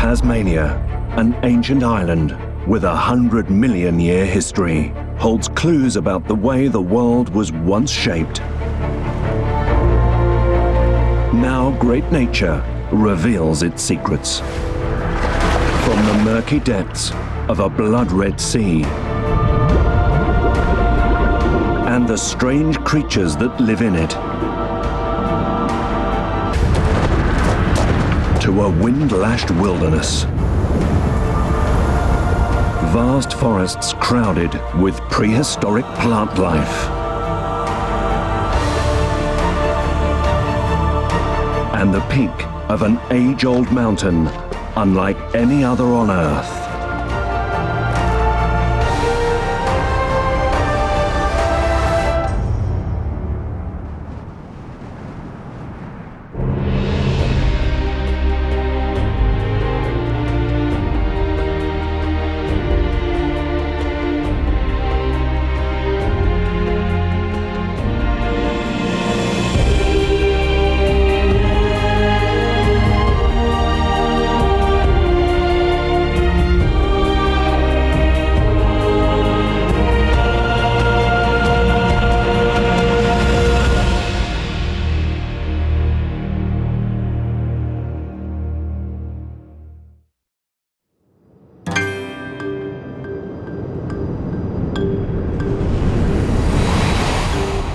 Tasmania, an ancient island with 100-million-year history, holds clues about the way the world was once shaped. Now great nature reveals its secrets. From the murky depths of a blood-red sea and the strange creatures that live in it, to a wind-lashed wilderness. Vast forests crowded with prehistoric plant life. And the peak of an age-old mountain unlike any other on Earth.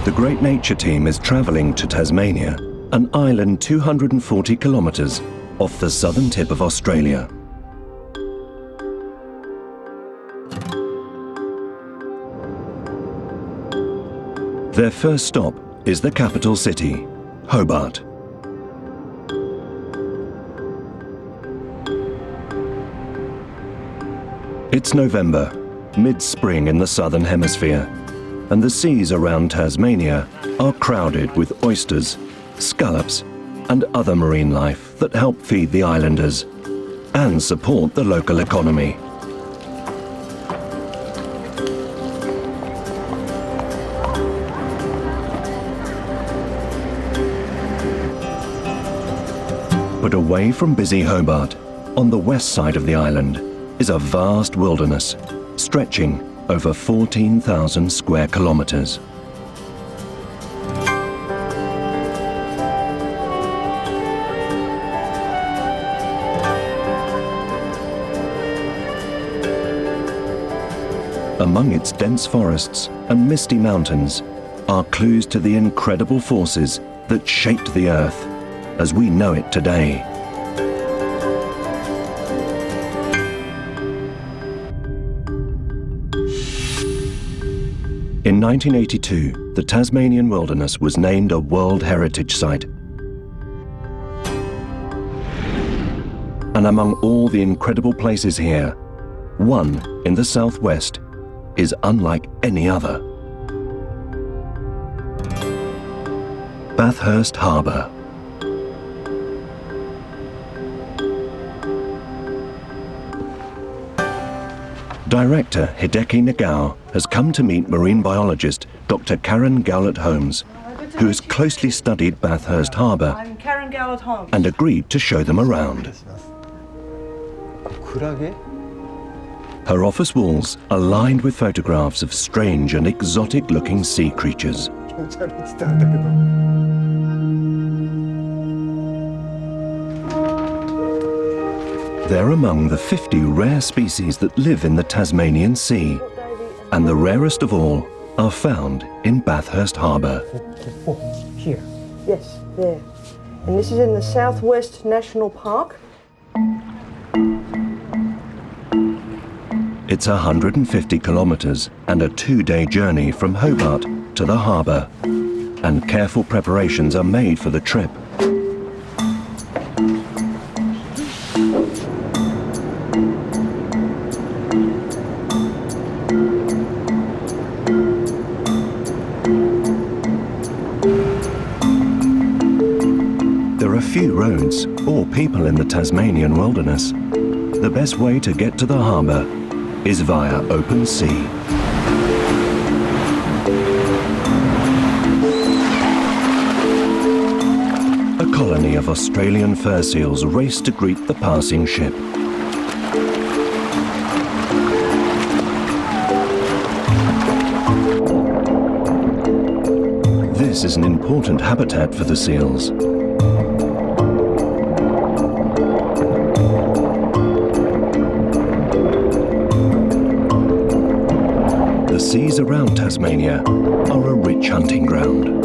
The Great Nature Team is travelling to Tasmania, an island 240 kilometres off the southern tip of Australia. Their first stop is the capital city, Hobart. It's November, mid-spring in the southern hemisphere, and the seas around Tasmania are crowded with oysters, scallops, and other marine life that help feed the islanders and support the local economy. But away from busy Hobart, on the west side of the island, is a vast wilderness stretching over 14,000 square kilometres. Among its dense forests and misty mountains are clues to the incredible forces that shaped the Earth as we know it today. In 1982, the Tasmanian wilderness was named a World Heritage Site. And among all the incredible places here, one in the southwest is unlike any other. Bathurst Harbour. Director Hideki Nagao has come to meet marine biologist Dr. Karen Gowlett-Holmes, who has closely studied Bathurst Harbour and agreed to show them around. Her office walls are lined with photographs of strange and exotic-looking sea creatures. They're among the 50 rare species that live in the Tasmanian Sea, and the rarest of all are found in Bathurst Harbour. Here? Yes, there. And this is in the Southwest National Park. It's 150 kilometres and a 2-day journey from Hobart to the harbour, and careful preparations are made for the trip. Few roads or people in the Tasmanian wilderness. The best way to get to the harbour is via open sea. A colony of Australian fur seals race to greet the passing ship. This is an important habitat for the seals. The seas around Tasmania are a rich hunting ground.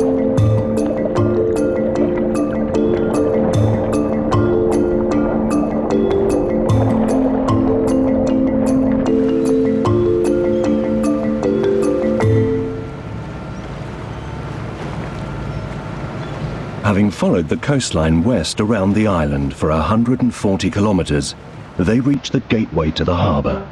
Having followed the coastline west around the island for 140 kilometres, they reach the gateway to the harbour.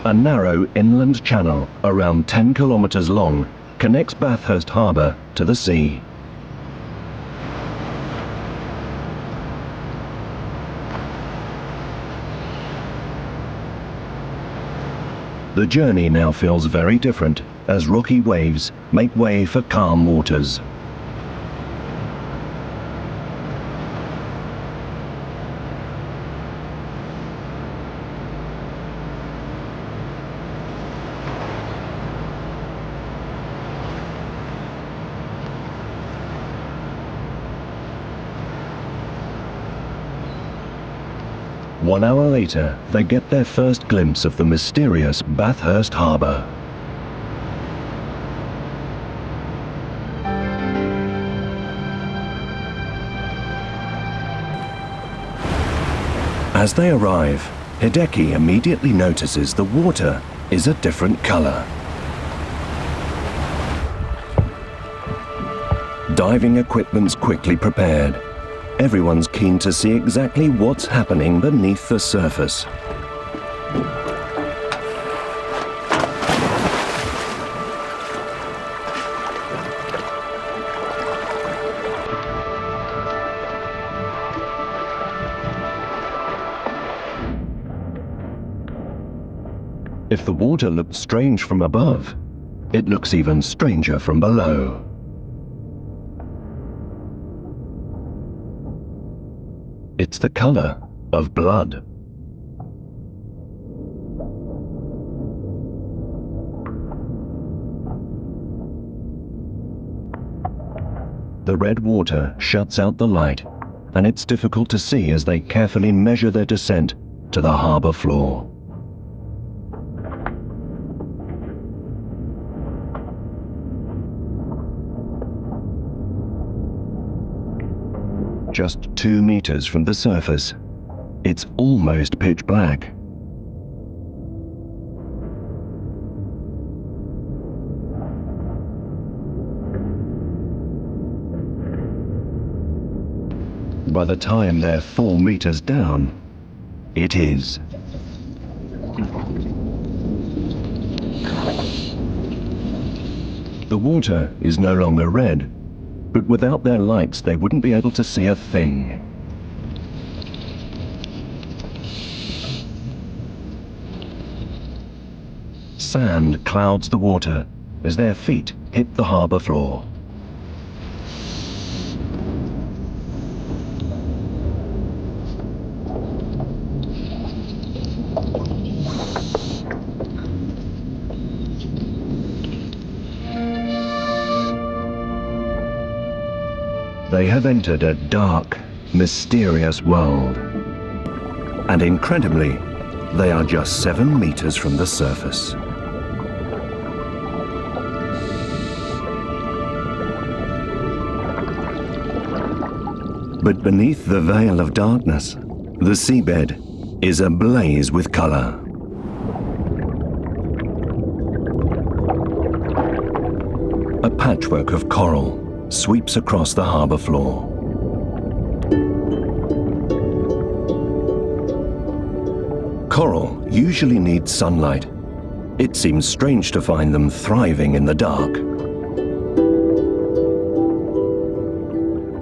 A narrow inland channel, around 10 kilometres long, connects Bathurst Harbour to the sea. The journey now feels very different as rocky waves make way for calm waters. One hour later, they get their first glimpse of the mysterious Bathurst Harbour. As they arrive, Hideki immediately notices the water is a different colour. Diving equipment's quickly prepared. Everyone's keen to see exactly what's happening beneath the surface. If the water looked strange from above, it looks even stranger from below. It's the colour of blood. The red water shuts out the light, and it's difficult to see as they carefully measure their descent to the harbour floor. Just 2 meters from the surface, it's almost pitch black. By the time they're 4 meters down, it is. The water is no longer red, but without their lights they wouldn't be able to see a thing. Sand clouds the water as their feet hit the harbour floor. They have entered a dark, mysterious world. And incredibly, they are just 7 meters from the surface. But beneath the veil of darkness, the seabed is ablaze with color. A patchwork of coral sweeps across the harbour floor. Coral usually needs sunlight. It seems strange to find them thriving in the dark.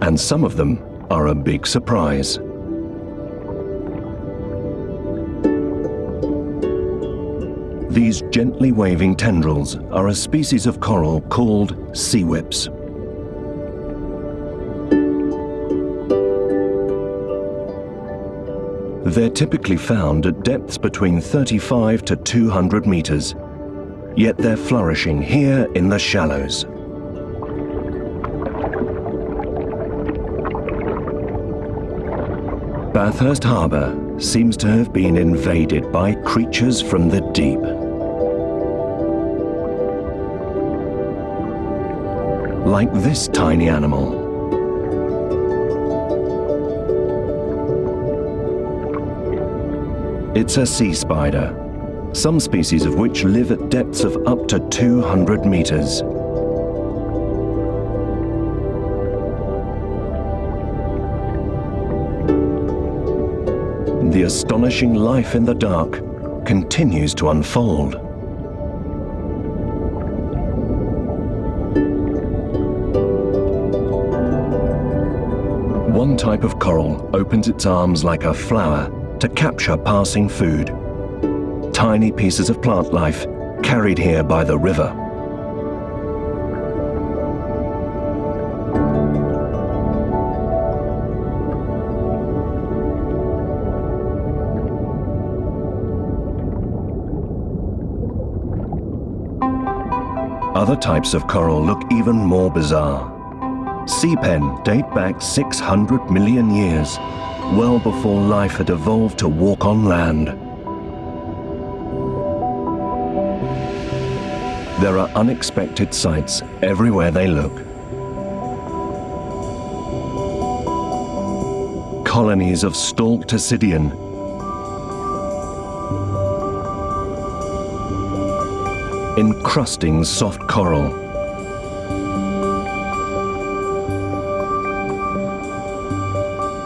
And some of them are a big surprise. These gently waving tendrils are a species of coral called sea whips. They're typically found at depths between 35 to 200 meters, yet they're flourishing here in the shallows. Bathurst Harbour seems to have been invaded by creatures from the deep. Like this tiny animal. It's a sea spider, some species of which live at depths of up to 200 meters. The astonishing life in the dark continues to unfold. One type of coral opens its arms like a flower to capture passing food. Tiny pieces of plant life carried here by the river. Other types of coral look even more bizarre. Sea pen date back 600 million years, well before life had evolved to walk on land. There are unexpected sights everywhere they look. Colonies of stalked Ascidian, encrusting soft coral,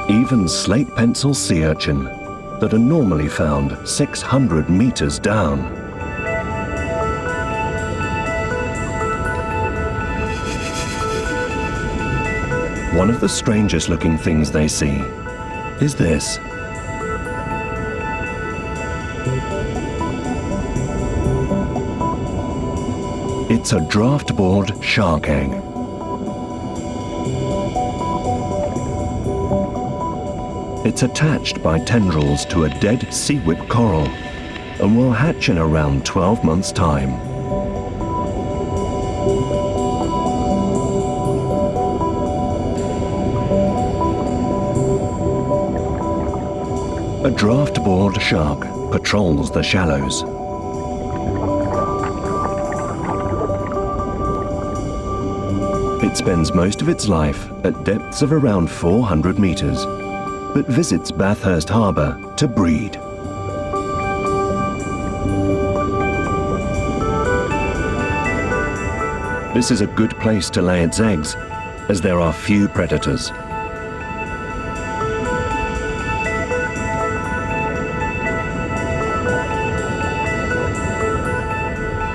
even slate pencil sea urchin that are normally found 600 meters down. One of the strangest looking things they see is this. It's a draft-board shark egg. It's attached by tendrils to a dead sea whip coral and will hatch in around 12 months' time. A draft-board shark patrols the shallows. It spends most of its life at depths of around 400 meters, but visits Bathurst Harbour to breed. This is a good place to lay its eggs, as there are few predators.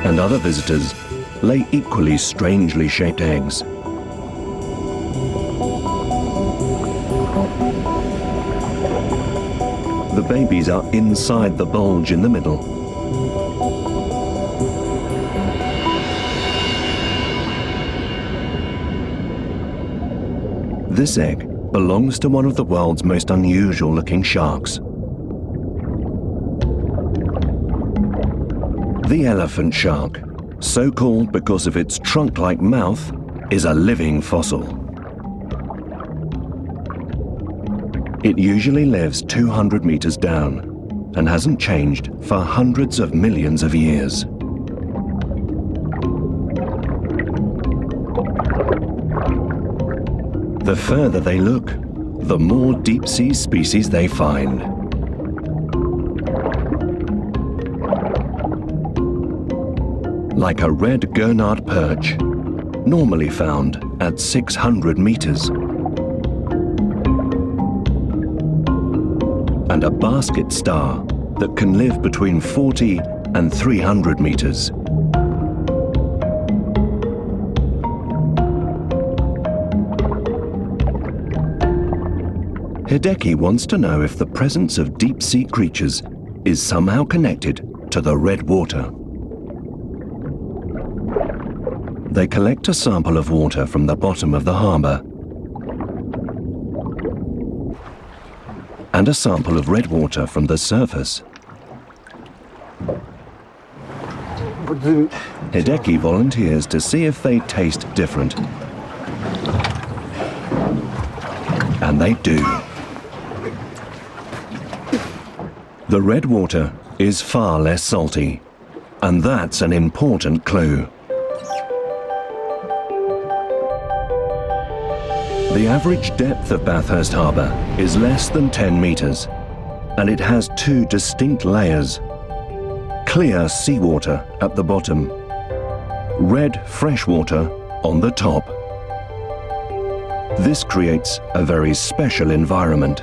And other visitors lay equally strangely shaped eggs. The babies are inside the bulge in the middle. This egg belongs to one of the world's most unusual looking sharks. The elephant shark, so called because of its trunk-like mouth, is a living fossil. It usually lives 200 meters down and hasn't changed for hundreds of millions of years. The further they look, the more deep-sea species they find. Like a red Gurnard perch, normally found at 600 meters. And a basket star that can live between 40 and 300 meters. Hideki wants to know if the presence of deep-sea creatures is somehow connected to the red water. They collect a sample of water from the bottom of the harbour and a sample of red water from the surface. Hideki volunteers to see if they taste different. And they do. The red water is far less salty, and that's an important clue. The average depth of Bathurst Harbour is less than 10 metres, and it has two distinct layers. Clear seawater at the bottom, red freshwater on the top. This creates a very special environment.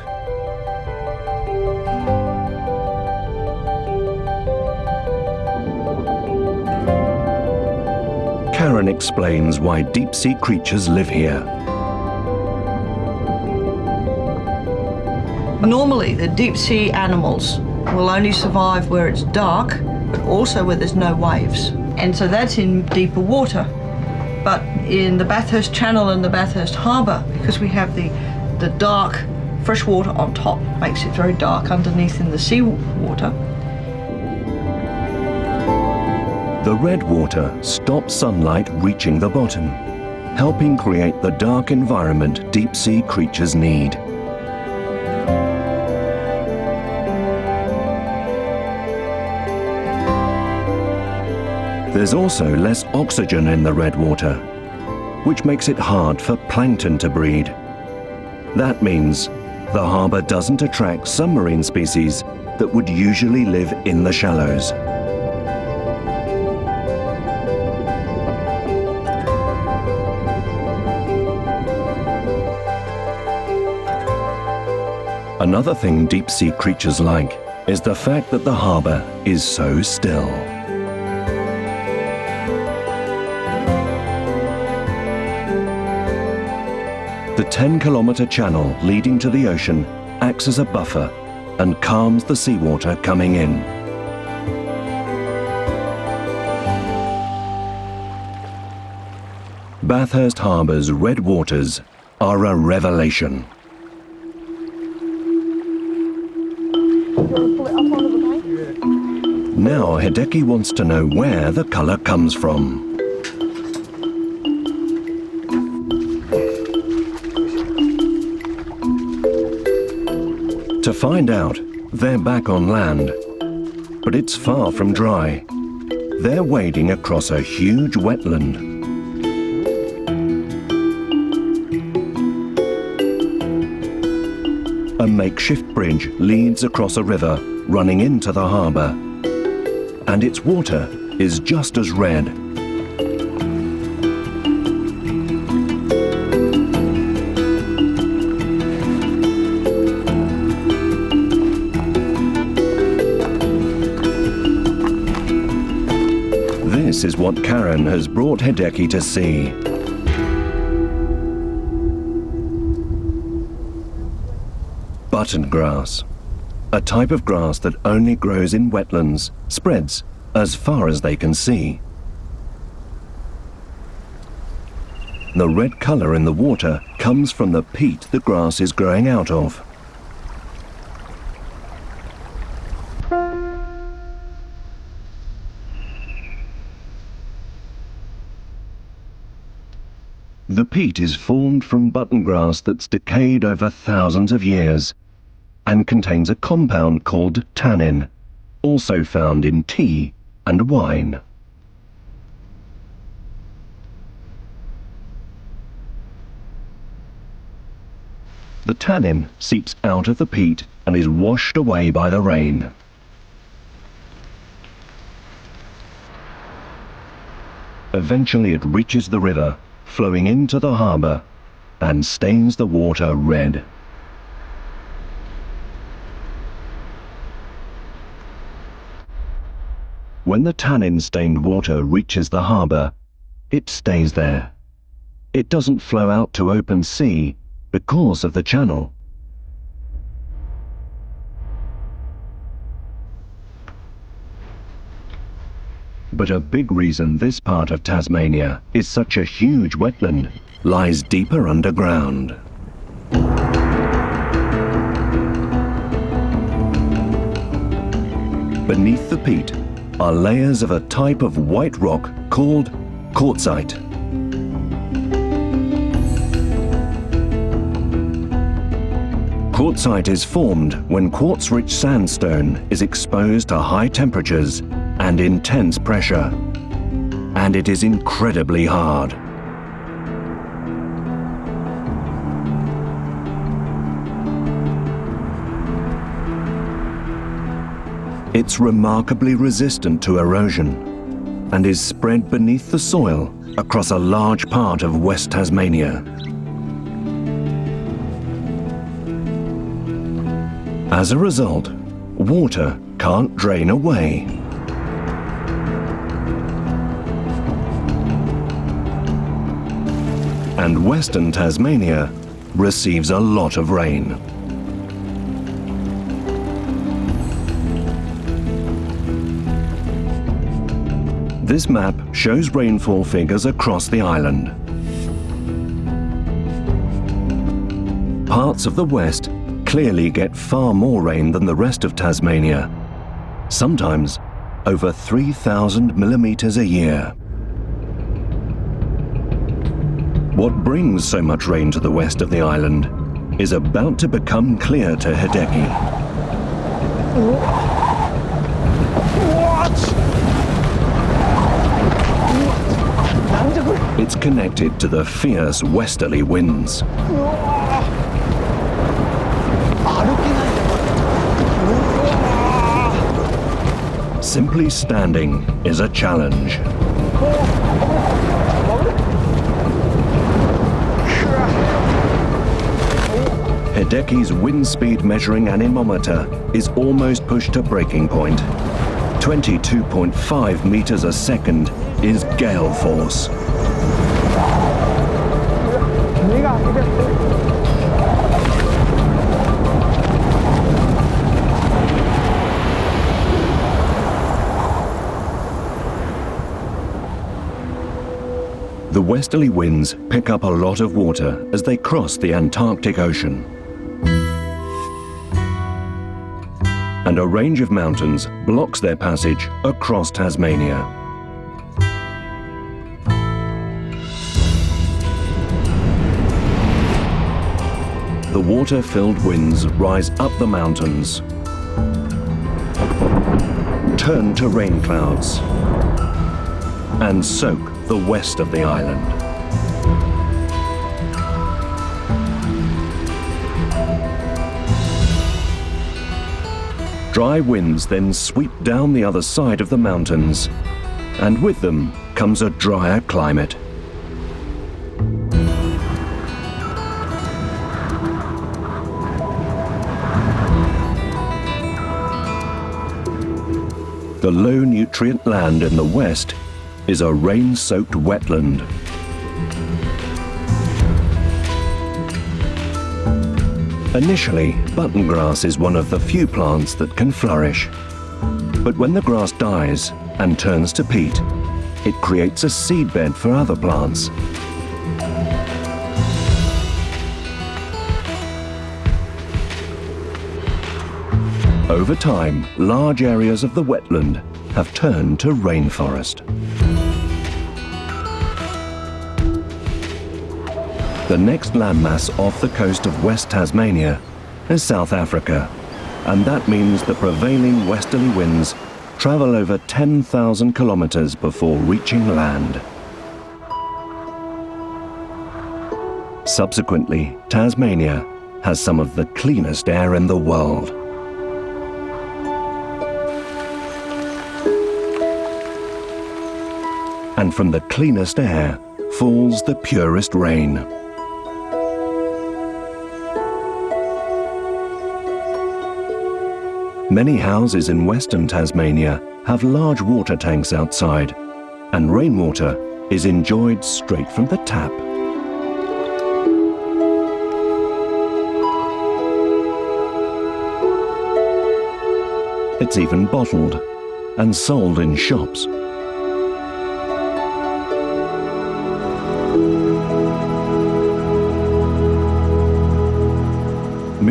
Karen explains why deep-sea creatures live here. Normally, the deep-sea animals will only survive where it's dark, but also where there's no waves. And so that's in deeper water. But in the Bathurst Channel and the Bathurst Harbour, because we have the dark fresh water on top, makes it very dark underneath in the sea water. The red water stops sunlight reaching the bottom, helping create the dark environment deep-sea creatures need. There's also less oxygen in the red water, which makes it hard for plankton to breed. That means the harbour doesn't attract some marine species that would usually live in the shallows. Another thing deep-sea creatures like is the fact that the harbour is so still. The 10-kilometre channel leading to the ocean acts as a buffer and calms the seawater coming in. Bathurst Harbour's red waters are a revelation. Now Hideki wants to know where the colour comes from. To find out, they're back on land, but it's far from dry. They're wading across a huge wetland. A makeshift bridge leads across a river running into the harbour, and its water is just as red. This is what Karen has brought Hideki to see. Button grass, a type of grass that only grows in wetlands, spreads as far as they can see. The red colour in the water comes from the peat the grass is growing out of. The peat is formed from button grass that's decayed over thousands of years and contains a compound called tannin, also found in tea and wine. The tannin seeps out of the peat and is washed away by the rain. Eventually it reaches the river, flowing into the harbour, and stains the water red. When the tannin-stained water reaches the harbour, it stays there. It doesn't flow out to open sea because of the channel. But a big reason this part of Tasmania is such a huge wetland lies deeper underground. Beneath the peat are layers of a type of white rock called quartzite. Quartzite is formed when quartz-rich sandstone is exposed to high temperatures and intense pressure, and it is incredibly hard. It's remarkably resistant to erosion and is spread beneath the soil across a large part of West Tasmania. As a result, water can't drain away. And Western Tasmania receives a lot of rain. This map shows rainfall figures across the island. Parts of the west clearly get far more rain than the rest of Tasmania, sometimes over 3,000 millimetres a year. What brings so much rain to the west of the island is about to become clear to Hideki. It's connected to the fierce westerly winds. Simply standing is a challenge. Hideki's wind speed measuring anemometer is almost pushed to breaking point. 22.5 meters a second is gale force. The westerly winds pick up a lot of water as they cross the Antarctic Ocean. And a range of mountains blocks their passage across Tasmania. The water-filled winds rise up the mountains, turn to rain clouds, and soak the west of the island. Dry winds then sweep down the other side of the mountains, and with them comes a drier climate. The low-nutrient land in the west is a rain-soaked wetland. Initially, button grass is one of the few plants that can flourish. But when the grass dies and turns to peat, it creates a seedbed for other plants. Over time, large areas of the wetland have turned to rainforest. The next landmass off the coast of West Tasmania is South Africa, and that means the prevailing westerly winds travel over 10,000 kilometers before reaching land. Subsequently, Tasmania has some of the cleanest air in the world. And from the cleanest air falls the purest rain. Many houses in Western Tasmania have large water tanks outside, and rainwater is enjoyed straight from the tap. It's even bottled and sold in shops.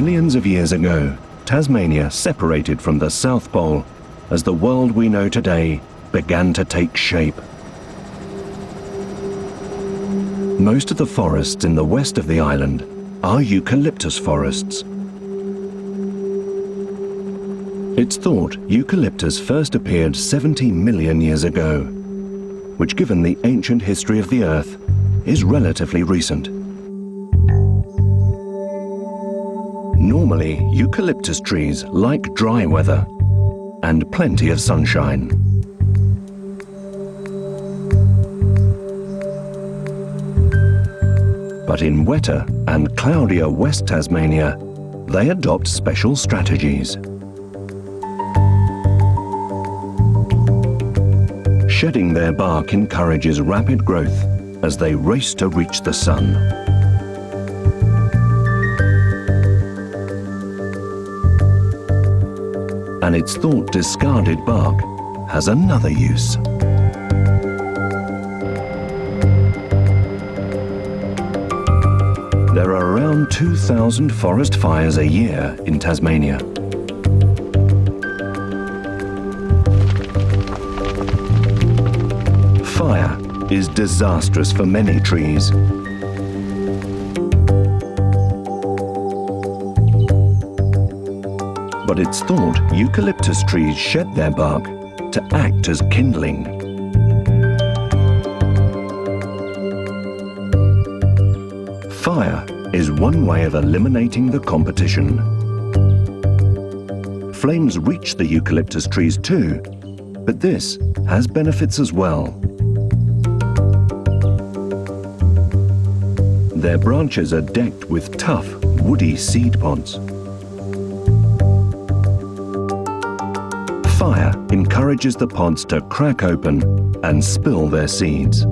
Millions of years ago, Tasmania separated from the South Pole as the world we know today began to take shape. Most of the forests in the west of the island are eucalyptus forests. It's thought eucalyptus first appeared 70 million years ago, which, given the ancient history of the Earth, is relatively recent. Normally, eucalyptus trees like dry weather and plenty of sunshine. But in wetter and cloudier West Tasmania, they adopt special strategies. Shedding their bark encourages rapid growth as they race to reach the sun. And it's thought discarded bark has another use. There are around 2,000 forest fires a year in Tasmania. Fire is disastrous for many trees. But it's thought eucalyptus trees shed their bark to act as kindling. Fire is one way of eliminating the competition. Flames reach the eucalyptus trees too, but this has benefits as well. Their branches are decked with tough, woody seed pods. Fire encourages the pods to crack open and spill their seeds.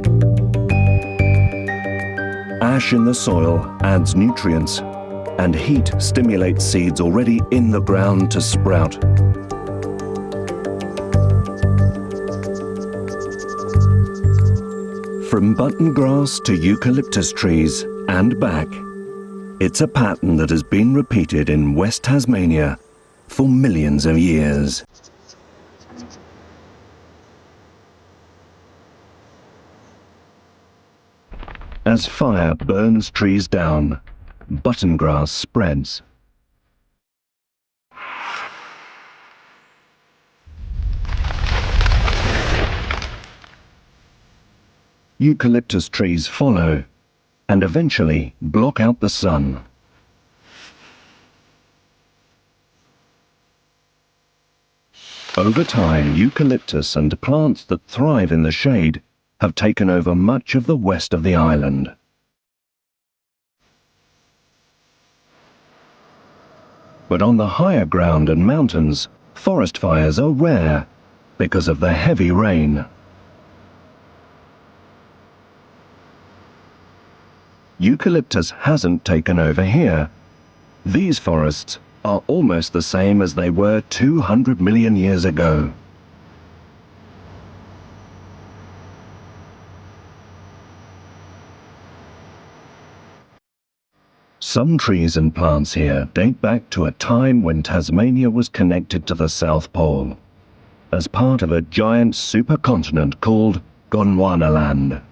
Ash in the soil adds nutrients, and heat stimulates seeds already in the ground to sprout. From button grass to eucalyptus trees and back, it's a pattern that has been repeated in West Tasmania for millions of years. As fire burns trees down, button grass spreads. Eucalyptus trees follow and eventually block out the sun. Over time, eucalyptus and plants that thrive in the shade have taken over much of the west of the island. But on the higher ground and mountains, forest fires are rare because of the heavy rain. Eucalyptus hasn't taken over here. These forests are almost the same as they were 200 million years ago. Some trees and plants here date back to a time when Tasmania was connected to the South Pole, as part of a giant supercontinent called Gondwanaland.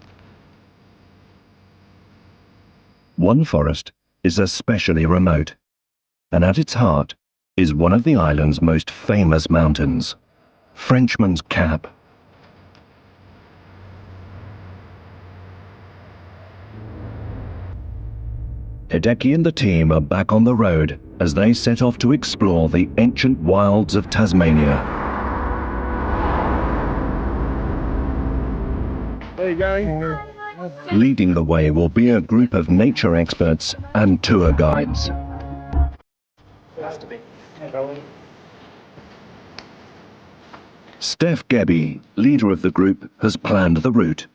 One forest is especially remote, and at its heart is one of the island's most famous mountains, Frenchman's Cap. Hideki and the team are back on the road as they set off to explore the ancient wilds of Tasmania. Where are you going? Leading the way will be a group of nature experts and tour guides. Steph Gebby, leader of the group, has planned the route.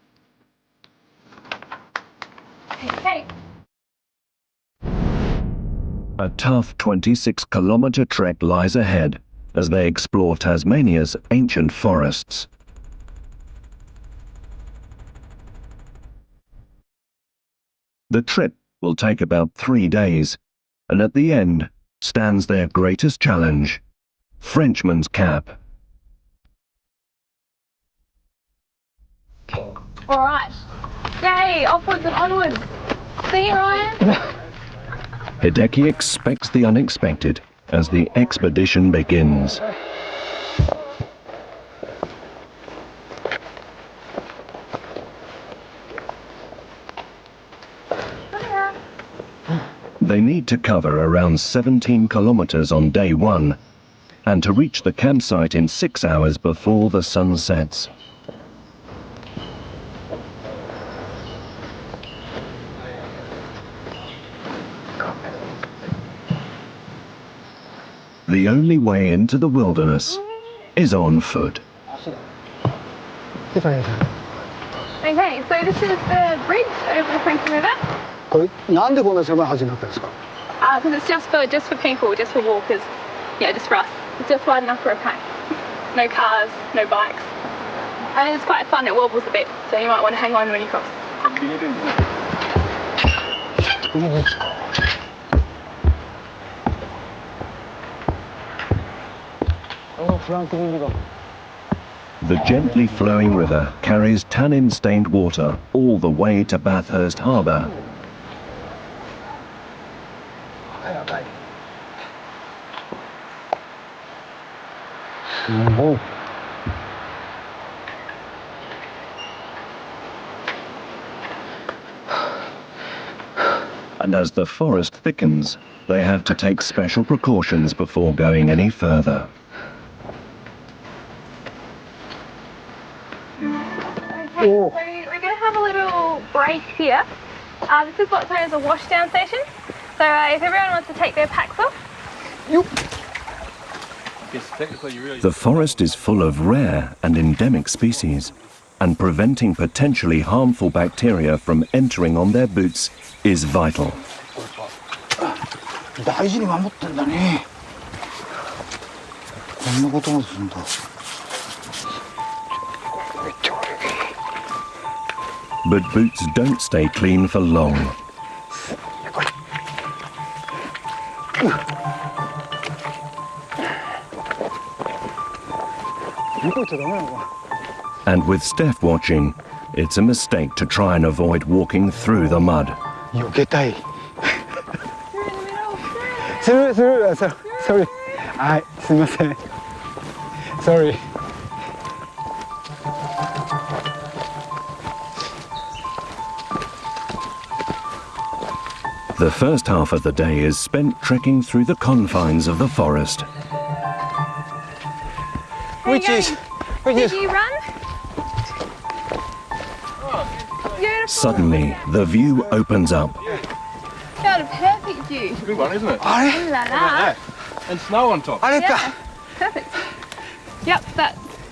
Hey. A tough 26-kilometre trek lies ahead as they explore Tasmania's ancient forests. The trip will take about 3 days, and at the end, stands their greatest challenge, Frenchman's Cap. Alright. Yay, upwards and onwards. See you, Ryan. Hideki expects the unexpected as the expedition begins. They need to cover around 17 kilometers on day one, and to reach the campsite in 6 hours before the sun sets. The only way into the wilderness is on foot. Okay, so this is the bridge over the Franklin River. これなんでこんな狭い橋になったんですか Because it's just for people, just for walkers. Yeah, just for us. It's just wide enough for a pack. No cars, no bikes. And it's quite fun, it wobbles a bit, so you might want to hang on when you cross. The gently flowing river carries tannin-stained water all the way to Bathurst Harbour. And as the forest thickens, they have to take special precautions before going any further. Okay, so we're going to have a little break here. This is what's known as a washdown station. So if everyone wants to take their packs off. The forest is full of rare and endemic species, and preventing potentially harmful bacteria from entering on their boots is vital. 大事に守ってんだねこんなこともするんだ But boots don't stay clean for long. And with Steph watching, it's a mistake to try and avoid walking through the mud. 避けたいするsorry はいすみません sorry The first half of the day is spent trekking through the confines of the forest. Which is Did you run? Suddenly, the view opens up. Got a perfect view. Good one, isn't it? あれ Ooh la la. And snow on top. あれか Yeah, perfect. Yep,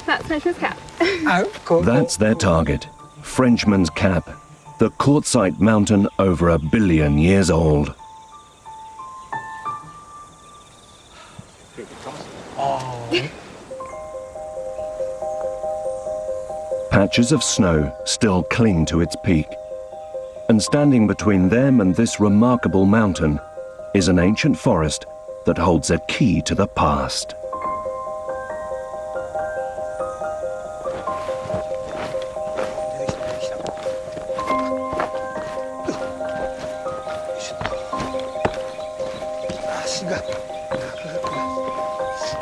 that's Frenchman's Cap. あこ That's their target, Frenchman's Cap, the quartzite mountain over 1 billion years old. Patches of snow still cling to its peak, and standing between them and this remarkable mountain is an ancient forest that holds a key to the past.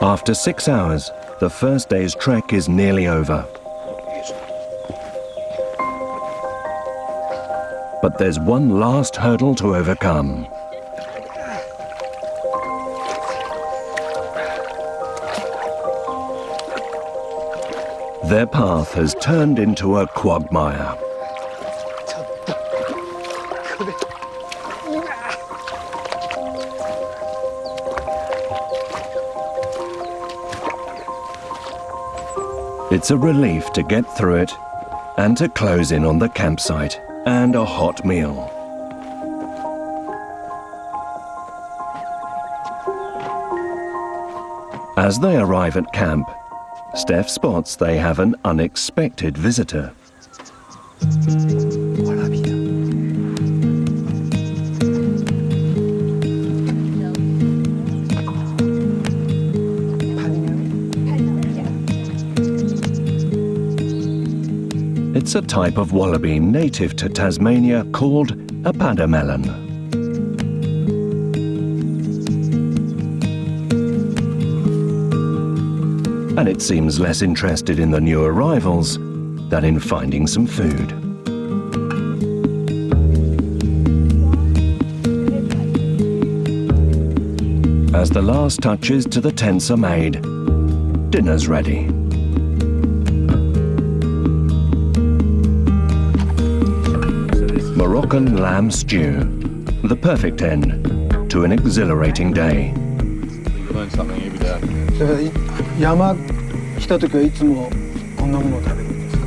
After 6 hours, the first day's trek is nearly over. But there's one last hurdle to overcome. Their path has turned into a quagmire. It's a relief to get through it and to close in on the campsite and a hot meal. As they arrive at camp, Steph spots they have an unexpected visitor. It's a type of wallaby native to Tasmania called a pademelon. And it seems less interested in the new arrivals than in finding some food. As the last touches to the tents are made, dinner's ready. Moroccan lamb stew, the perfect end to an exhilarating day. You learn something every day. だから山来た時はいつもこんなものを食べるんですか？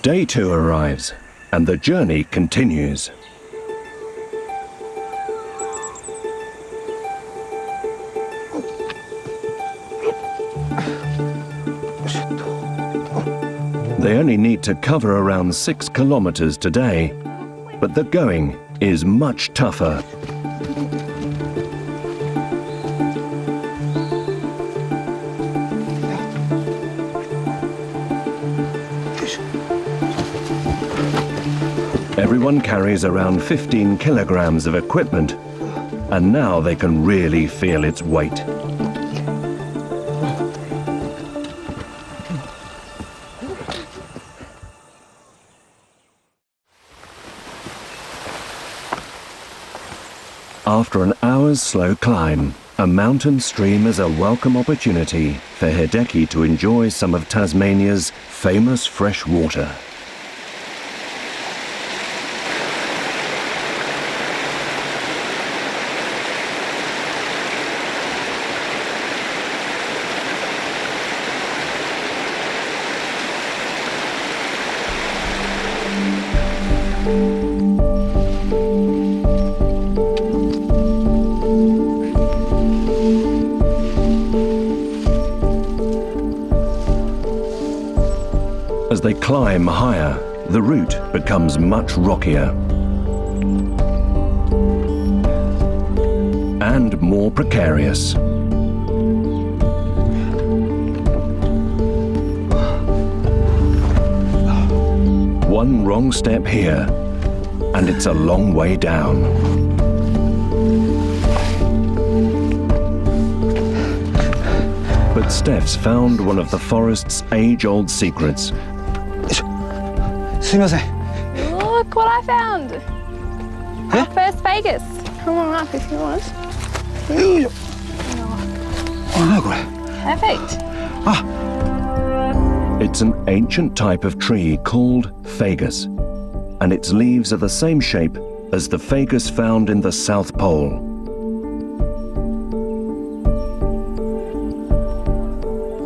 Day 2 arrives, and the journey continues. They only need to cover around 6 kilometers today, but the going is much tougher. Everyone carries around 15 kilograms of equipment, and now they can really feel its weight. After an hour's slow climb, a mountain stream is a welcome opportunity for Hideki to enjoy some of Tasmania's famous fresh water. As they climb higher, the route becomes much rockier and more precarious. One wrong step here, and it's a long way down. But Steph's found one of the forest's age-old secrets. すいません。 Look what I found! Our first Vegas. Come on up if you want. よいしょ。あ、なにこれ。 Perfect. It's an ancient type of tree called fagus, and its leaves are the same shape as the fagus found in the South Pole.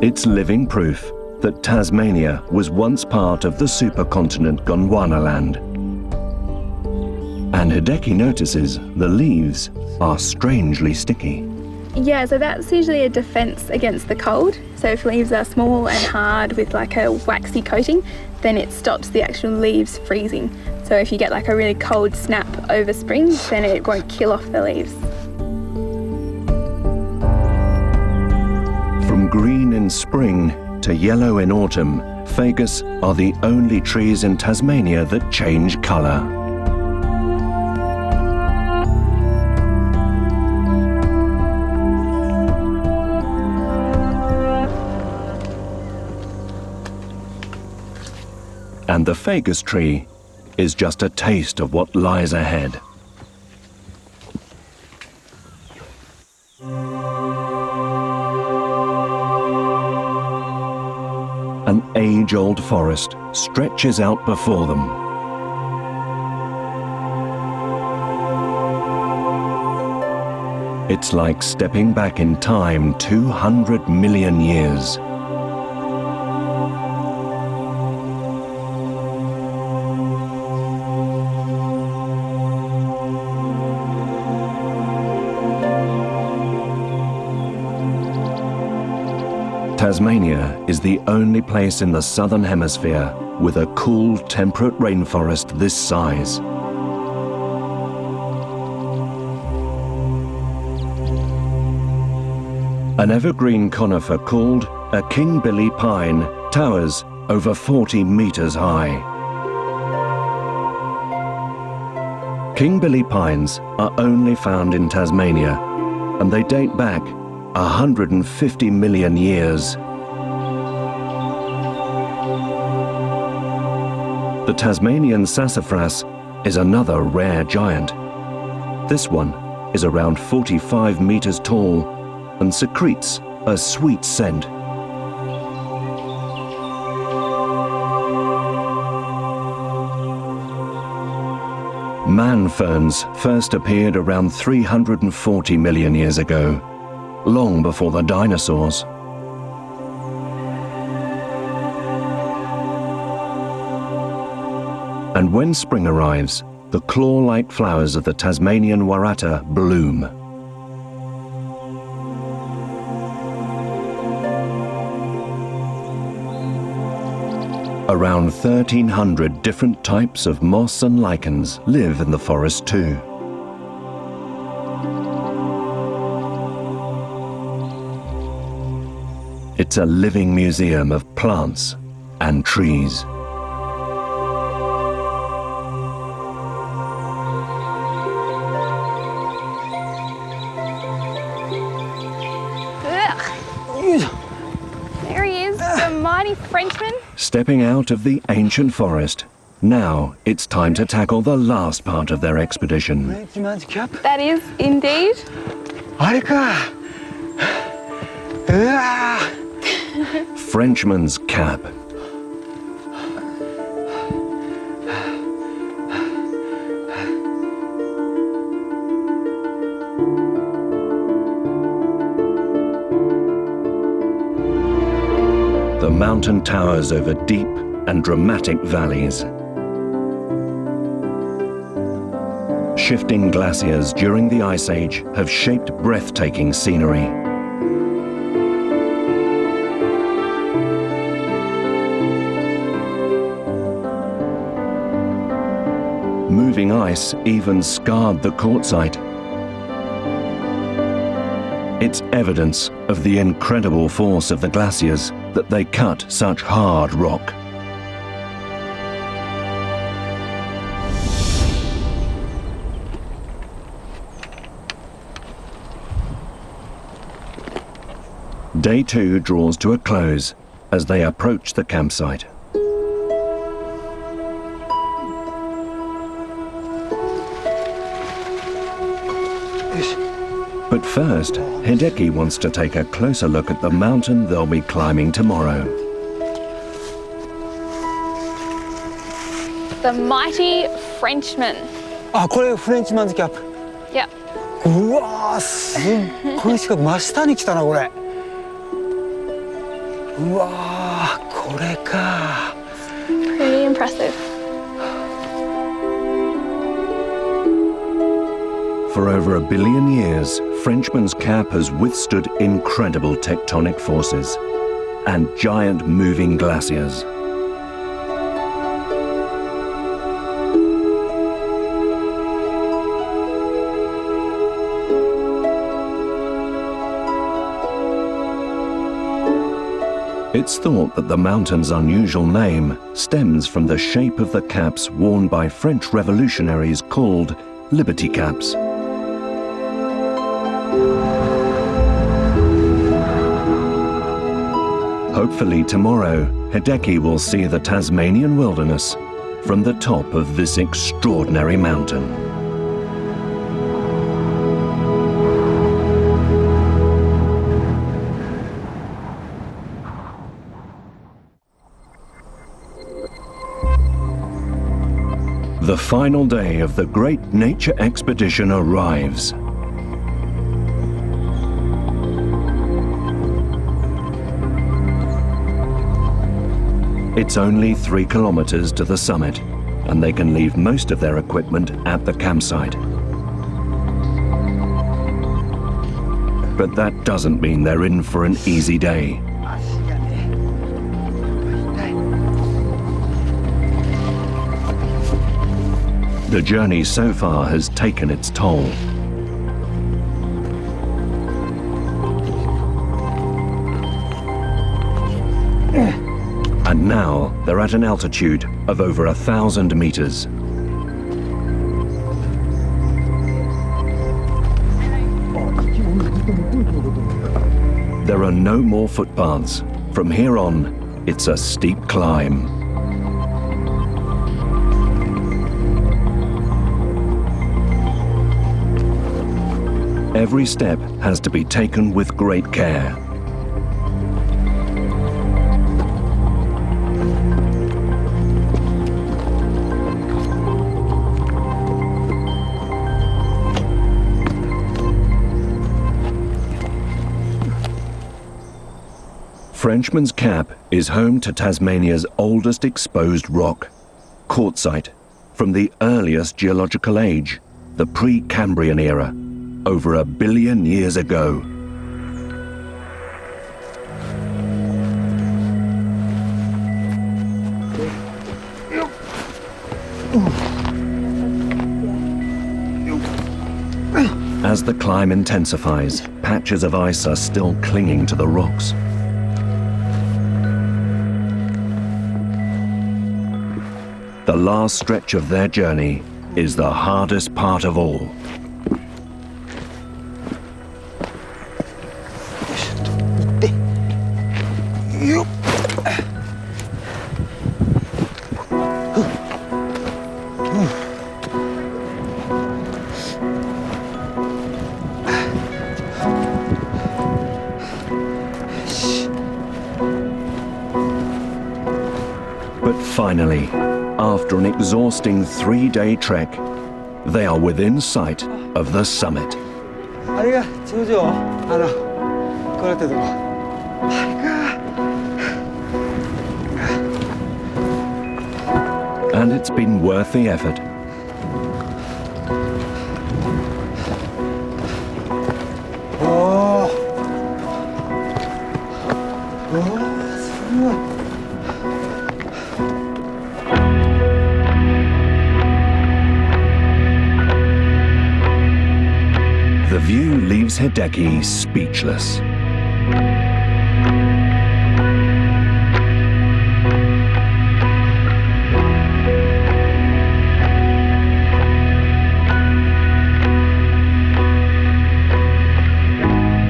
It's living proof that Tasmania was once part of the supercontinent Gondwanaland. And Hideki notices the leaves are strangely sticky. Yeah, so that's usually a defense against the cold. So if leaves are small and hard with like a waxy coating, then it stops the actual leaves freezing. So if you get like a really cold snap over spring, then it won't kill off the leaves. From green in spring to yellow in autumn, fagus are the only trees in Tasmania that change colour. And the fagus tree is just a taste of what lies ahead. An age-old forest stretches out before them. It's like stepping back in time 200 million years. Tasmania is the only place in the southern hemisphere with a cool, temperate rainforest this size. An evergreen conifer called a King Billy pine towers over 40 meters high. King Billy pines are only found in Tasmania, and they date back 150 million years. The Tasmanian sassafras is another rare giant. This one is around 45 meters tall and secretes a sweet scent. Man ferns first appeared around 340 million years ago, long before the dinosaurs. And when spring arrives, the claw-like flowers of the Tasmanian warata bloom. Around 1,300 different types of moss and lichens live in the forest too. It's a living museum of plants and trees. There he is, the mighty Frenchman. Stepping out of the ancient forest, now it's time to tackle the last part of their expedition. Enigmatic cap? That is indeed. あれか。うわー。 Frenchman's cap. The mountain towers over deep and dramatic valleys. Shifting glaciers during the Ice Age have shaped breathtaking scenery. Moving ice even scarred the quartzite. It's evidence of the incredible force of the glaciers that they cut such hard rock. Day 2 draws to a close as they approach the campsite. But first, Hideki wants to take a closer look at the mountain they'll be climbing tomorrow. The mighty Frenchman. あ、これフレンチマンズキャップ。 Yep. うわー、すっごい近く、真下に来たな、これ。うわー、これか。Pretty impressive. For over 1 billion years, Frenchman's Cap has withstood incredible tectonic forces and giant moving glaciers. It's thought that the mountain's unusual name stems from the shape of the caps worn by French revolutionaries called Liberty Caps. Hopefully tomorrow, Hideki will see the Tasmanian wilderness from the top of this extraordinary mountain. The final day of the great nature expedition arrives. It's only 3 kilometers to the summit, and they can leave most of their equipment at the campsite. But that doesn't mean they're in for an easy day. The journey so far has taken its toll. And now they're at an altitude of over 1,000 meters. There are no more footpaths. From here on, it's a steep climb. Every step has to be taken with great care. Frenchman's Cap is home to Tasmania's oldest exposed rock, quartzite, from the earliest geological age, the Precambrian era, over 1 billion years ago. As the climb intensifies, patches of ice are still clinging to the rocks. The last stretch of their journey is the hardest part of all. But finally, after an exhausting 3-day trek, they are within sight of the summit. And it's been worth the effort. The view leaves Hideki speechless.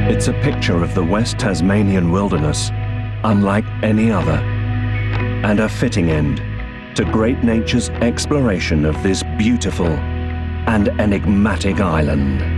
It's a picture of the West Tasmanian wilderness, unlike any other, and a fitting end to great nature's exploration of this beautiful and enigmatic island.